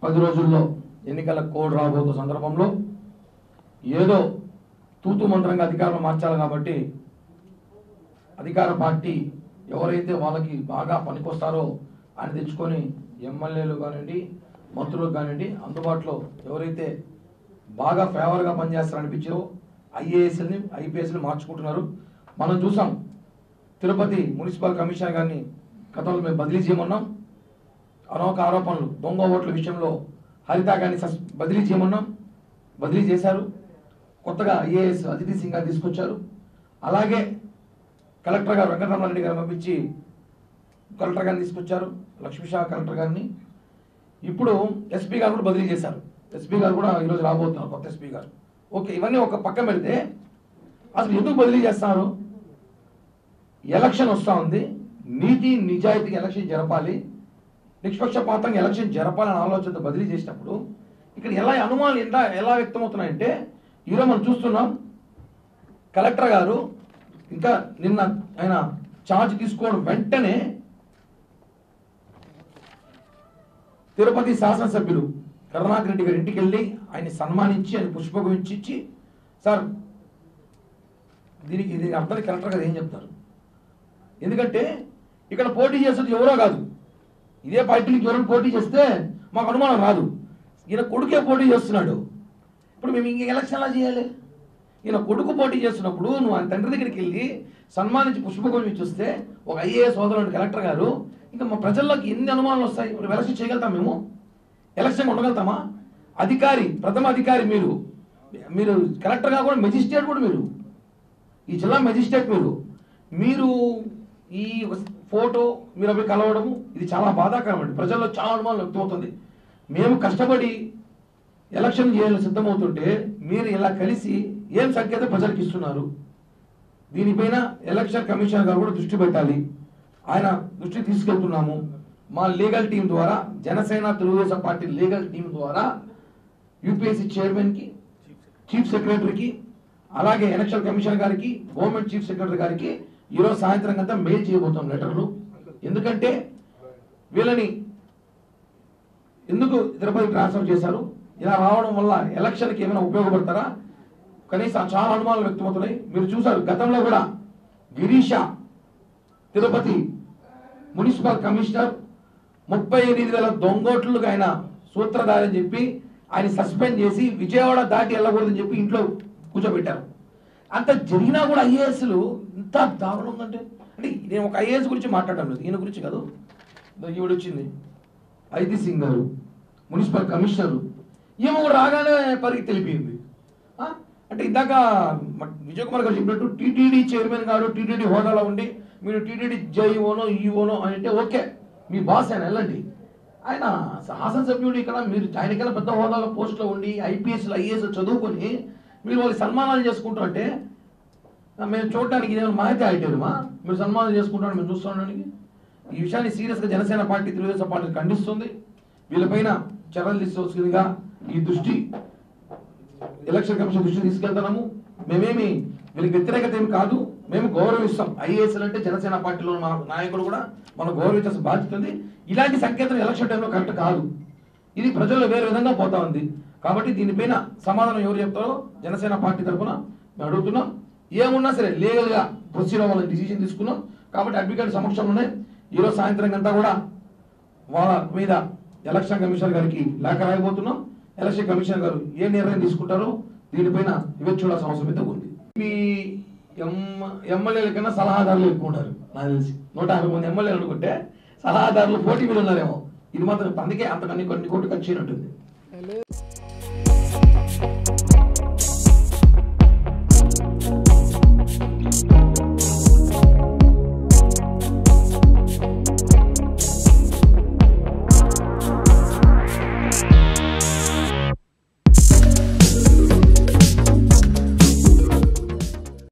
10 రోజుల్లో ఎన్నికల కోడ్ రాబోతున్న సందర్భంలో ఏదో తూతు మంత్రంగా అధికారులు మార్చాలి కాబట్టి అధికార పార్టీ ఎవరైతే వాళ్ళకి బాగా పనికొస్తారో ఆయన తెచ్చుకొని ఎమ్మెల్యేలు కానివ్వండి, మంత్రులు కానివ్వండి, అందుబాటులో ఎవరైతే బాగా ఫేవర్గా పనిచేస్తారనిపించారో ఐఏఎస్ని ఐపీఎస్ని మార్చుకుంటున్నారు. మనం చూసాం తిరుపతి మున్సిపల్ కమిషనర్ గారిని గతంలో మేము బదిలీ చేయమన్నాం. అనేక ఆరోపణలు దొంగ ఓట్ల విషయంలో హరిత గారిని బదిలీ చేయమన్నాం, బదిలీ చేశారు. కొత్తగా ఐఏఎస్ అదితి సింగ్ గారు తీసుకొచ్చారు. అలాగే కలెక్టర్ గారు వెంకటరమణారెడ్డి గారు పంపించి కలెక్టర్ గారిని తీసుకొచ్చారు, లక్ష్మీషా కలెక్టర్ గారిని. ఇప్పుడు ఎస్పీ గారు కూడా బదిలీ చేశారు. ఎస్పీ గారు కూడా ఈరోజు రాబోతున్నారు, కొత్త ఎస్పీ గారు. ఓకే, ఇవన్నీ ఒక పక్కన పెడితే అసలు ఎందుకు బదిలీ చేస్తున్నారు? ఎలక్షన్ వస్తూ ఉంది, నీతి నిజాయితీగా ఎలక్షన్ జరపాలి, నిష్పక్షపాతంగా ఎలక్షన్ జరపాలని ఆలోచనతో బదిలీ చేసినప్పుడు ఇక్కడ అనుమానాలు ఎలా వ్యక్తమవుతున్నాయంటే, ఈరోజు మనం చూస్తున్నాం కలెక్టర్ గారు ఇంకా నిన్న ఆయన ఛార్జ్ తీసుకోవడం వెంటనే తిరుపతి శాసనసభ్యులు కరుణాకర్ రెడ్డి గారి ఇంటికి వెళ్ళి ఆయన సన్మానించి ఆయన పుష్పగుచ్చి ఇచ్చి, సార్ దీనికి అర్థం కలెక్టర్ గారు ఏం చెప్తారు? ఎందుకంటే ఇక్కడ పోటీ చేసేది ఎవరో కాదు, ఇదే పార్టీకి ఎవరైనా పోటీ చేస్తే మాకు అనుమానం రాదు. ఈయన కొడుకే పోటీ చేస్తున్నాడు. ఇప్పుడు మేము ఇంక ఎలక్షన్ ఎలా చేయాలి? ఈయన కొడుకు పోటీ చేస్తున్నప్పుడు నువ్వు ఆయన తండ్రి దగ్గరికి వెళ్ళి సన్మానించి పుష్పగుచ్చి చూస్తే ఒక ఐఏఎస్ సోదరుడు కలెక్టర్ గారు, ఇంకా మా ప్రజల్లోకి ఎన్ని అనుమానాలు వస్తాయి? ఇప్పుడు ఎలక్షన్ చేయగలుగుతాం? మేము ఎలక్షన్ ఉండగలుగుతామా? అధికారి, ప్రథమ అధికారి మీరు కలెక్టర్గా కూడా మెజిస్ట్రేట్ కూడా మీరు, ఈ జిల్లా మెజిస్ట్రేట్ మీరు ఈ ఫోటో మీరు అవి కలవడము ఇది చాలా బాధాకరం అండి. ప్రజల్లో చాలా అనుమానం వ్యక్తమవుతుంది. మేము కష్టపడి ఎలక్షన్ చేయాలని సిద్ధమవుతుంటే మీరు ఇలా కలిసి ఏం సంకేతం ప్రజలకు ఇస్తున్నారు? దీనిపైన ఎలక్షన్ కమిషనర్ గారు కూడా దృష్టి పెట్టాలి. ఆయన దృష్టి తీసుకెళ్తున్నాము. మా లీగల్ టీం ద్వారా, Janasena Telugu Desam party legal team ద్వారా యూపీఎస్సీ చైర్మన్కి, చీఫ్ సెక్రటరీకి, అలాగే ఎలక్షన్ కమిషనర్ గారికి, గవర్నమెంట్ చీఫ్ సెక్రటరీ గారికి ఈరోజు సాయంత్రం అంతా మెయిల్ చేయబోతాం లెటర్లు. ఎందుకంటే వీళ్ళని ఎందుకు తిరుపతి ట్రాన్స్ఫర్ చేశారు, ఇలా రావడం వల్ల ఎలక్షన్కి ఏమైనా ఉపయోగపడతారా? కనీసం చాలా అనుమానాలు వ్యక్తమవుతున్నాయి. మీరు చూసారు గతంలో కూడా గిరీష తిరుపతి మున్సిపల్ కమిషనర్ 38,000 దొంగోట్లకు ఆయన సూత్రధారి అని చెప్పి ఆయన సస్పెండ్ చేసి విజయవాడ దాటి వెళ్ళకూడదని చెప్పి ఇంట్లో కూర్చోబెట్టారు. అంత జరిగినా కూడా ఐఏఎస్లు ఇంత దారుణం ఉందంటే, అంటే నేను ఒక ఐఏఎస్ గురించి మాట్లాడడం లేదు, ఈయన గురించి కాదు. ఈవిడ వచ్చింది అదితి సింగ్ గారు, మున్సిపల్ కమిషనరు, ఏమో రాగానే పరిగి తెలిపింది. అంటే ఇందాక విజయ్ కుమార్ గారు చెప్పినట్టు టీటీడీ చైర్మన్ గారు టీటీడీ హోదాలో ఉండి మీరు టీటీడీ జేఈఓనో ఈఓనో అంటే ఓకే, మీ బాస్ ఆయన వెళ్ళండి. ఆయన శాసనసభ్యుడు ఇక్కడ, మీరు ఆయనకైనా పెద్ద హోదాలో పోస్టులో ఉండి ఐపీఎస్లు ఐఏఎస్ చదువుకొని మీరు వాళ్ళకి సన్మానాలు చేసుకుంటారంటే మేము చూడడానికి ఇదేమైనా మాహితి అయితేమా మీరు సన్మానం చేసుకుంటారని మేము చూస్తుండడానికి? ఈ విషయాన్ని సీరియస్గా జనసేన పార్టీ, తెలుగుదేశం పార్టీ ఖండిస్తుంది. వీళ్ళపైన చర్యలు తీసుకోవాల్సిందిగా ఈ దృష్టి ఎలక్షన్ కమిషన్ దృష్టి తీసుకెళ్తున్నాము. మేమేమి వీళ్ళకి వ్యతిరేకత ఏమి కాదు, మేము గౌరవిస్తాం. ఐఏఎస్లు అంటే జనసేన పార్టీలో మా నాయకుడు కూడా మనం గౌరవించాల్సిన బాధ్యత ఉంది. ఇలాంటి సంకేతం ఎలక్షన్ టైంలో కరెక్ట్ కాదు. ఇది ప్రజల్లో వేరే విధంగా పోతా ఉంది. కాబట్టి దీనిపైన సమాధానం ఎవరు చెప్తారో జనసేన పార్టీ తరఫున మేము అడుగుతున్నాం. ఏమున్నా సరే లీగల్గా ప్రొసీడ్ అవ్వాలని డిసిజన్ తీసుకున్నాం. కాబట్టి అడ్వకేట్ సమక్షంలోనే ఈరోజు సాయంత్రం అంతా కూడా వాళ్ళ మీద ఎలక్షన్ కమిషనర్ గారికి లేఖ రాయబోతున్నాం. ఎలక్షన్ కమిషనర్ గారు ఏ నిర్ణయం తీసుకుంటారో దీనిపైన ఇవన్నీ చూడాల్సిన అవసరం అయితే ఉంది. ఈ ఎమ్మెల్యేల కన్నా సలహాదారులు ఎక్కువ ఉన్నారు నాకు తెలిసి. 150 మంది ఎమ్మెల్యేలు అనుకుంటే సలహాదారులు 40 మీద ఉన్నారేమో. ఇది మాత్రం అందుకే అంతకన్నీ కొన్ని కోట్లు ఖర్చు అయినట్టుంది.